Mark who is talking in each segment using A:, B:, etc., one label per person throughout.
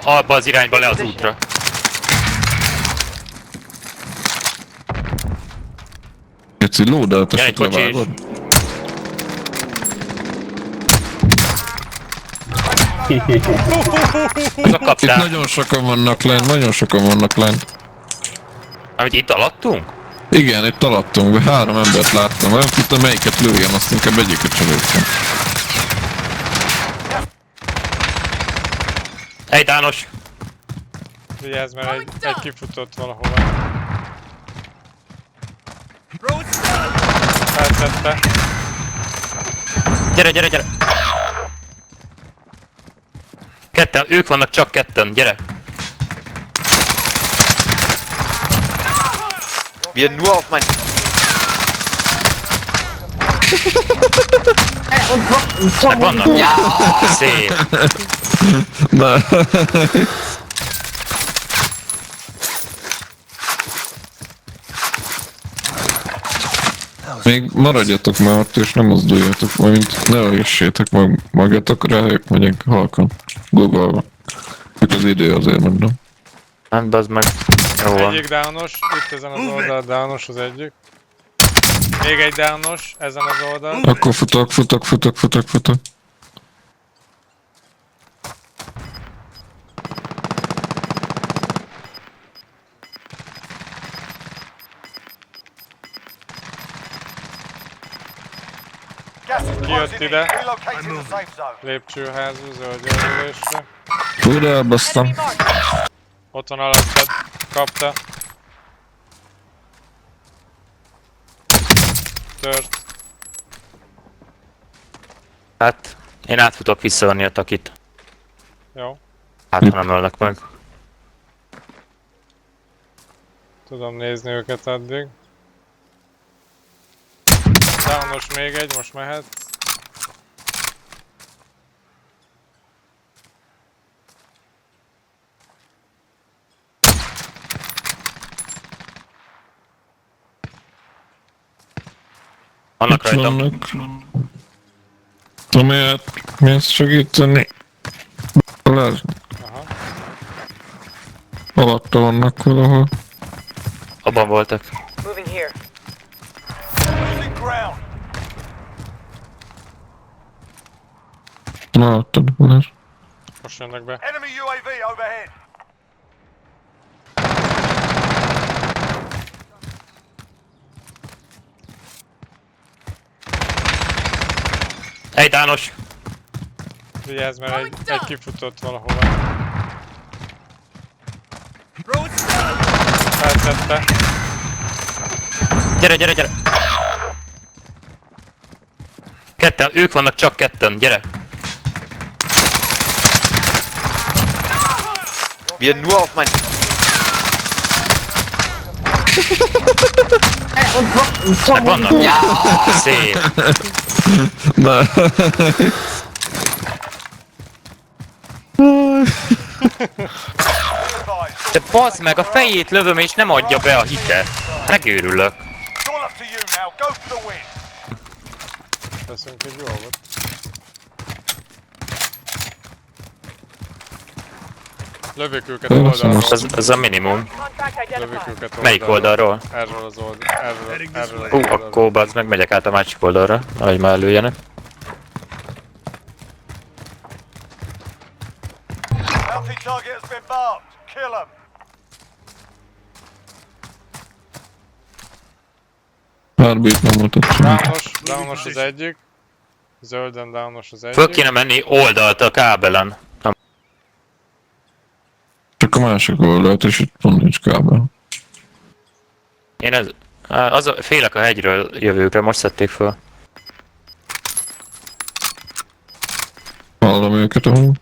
A: Abba az irányba le az útra.
B: Geci, lódát
A: Gyere,
B: eset
A: kocsi is.
B: levágod?
A: Az a
B: Itt
A: kaptál.
B: nagyon sokan vannak lent, nagyon sokan vannak lent.
A: Amit itt alattunk?
B: Igen, itt alattunk, 3 embert láttam, nem tudtam melyiket lőjem, azt inkább egyiket sem lőttem.
A: Egy Dános.
C: Vigyázz, mert egy kifutott valahova. Feltette.
A: Gyere. Ketten, ők vannak csak ketten, gyere.
D: Wir nur auf mein...
A: Meg vannak? Szép.
B: Na, még maradjatok már ott és nem mozduljatok, majd mint ne öljessétek meg magatok, rájuk megyek halkan. Google-ba. Csak az idő azért mondom.
A: Hát bazd meg. Jó van.
C: Egyik downos, itt ezen az oldal downos az egyik. Még egy downos, ezen az oldal.
B: Akkor futok.
C: Kijött ide. Lépcsőházú, zöld jelölésre.
B: Fú, de elbasztam.
C: Ott van alattad. Kapta. Tört.
A: Hát, én átfutok visszavenni a takit.
C: Jó.
A: Hát, ha nem ölnek meg.
C: Tudom nézni őket addig. Downos még egy, most mehet.
A: Vannak
B: Itt
A: rajtam.
B: vannak. Tomiát, mész segíteni? Balázs,
C: Aha.
B: alatta vannak valahol.
A: Abban voltak.
E: Moving here.
B: Na, alattad, Balázs.
C: Most jönnek be.
F: Enemy UAV overhead.
A: Egy Dános.
C: Vigyázz, mert egy kifutott valahova. Feltette.
A: Gyere. Ketten, ők vannak csak ketten, gyere.
D: Wir nur auf mein...
A: Meg vannak? Szép.
B: Na.
A: De bazd meg, a fejét lövöm és nem adja be a hitet. Megőrülök.
F: It's all up to you now. Go for the win.
C: Teszünk egy dolgot. Lövök őket oldalról.
A: Ez a minimum.
E: Contact
C: Lövök
E: identified.
C: őket oldalról.
A: Melyik oldalról?
C: Erről az oldalról. Erről az oldalról.
A: Akkor bazd meg, megyek át a másik oldalra, ahogy már előjjenek.
F: Bounty target has been marked. Kill them.
B: Heartbeat nem mutat semmit.
C: Downos az egyik. Zölden downos az egyik.
A: Föl kéne menni oldalt a kábelen.
B: Csak a másik oldalt, és itt pont nincs kábel.
A: Én félek a hegyről jövőkre, most szedték föl.
B: Hallom őket ahol.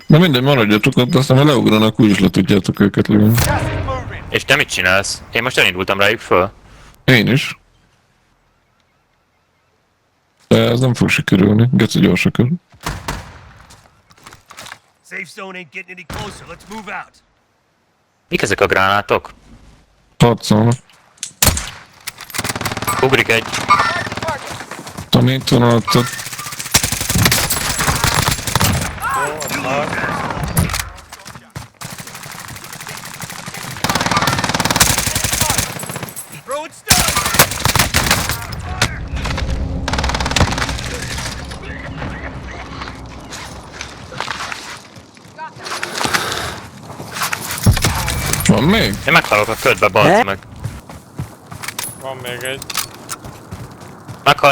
B: Na mindegy, maradjatok ott, aztán ha leugranak, úgyis le tudjátok őket lőni.
F: Gas is moving.
A: És te mit csinálsz? Én most elindultam rájuk föl.
B: Én is. De ez nem fog sikerülni, geci gyorsak el.
G: Safe zone ain't getting any closer. Let's move out.
A: Mik ezek a gránátok?
B: Harcolnak.
A: Ugrik egy.
B: Tomi, itt van alattad.
C: Jó,
G: Throw it stun!
B: Van még?
A: Én meghalok a ködbe, bazd meg.
C: Van még egy.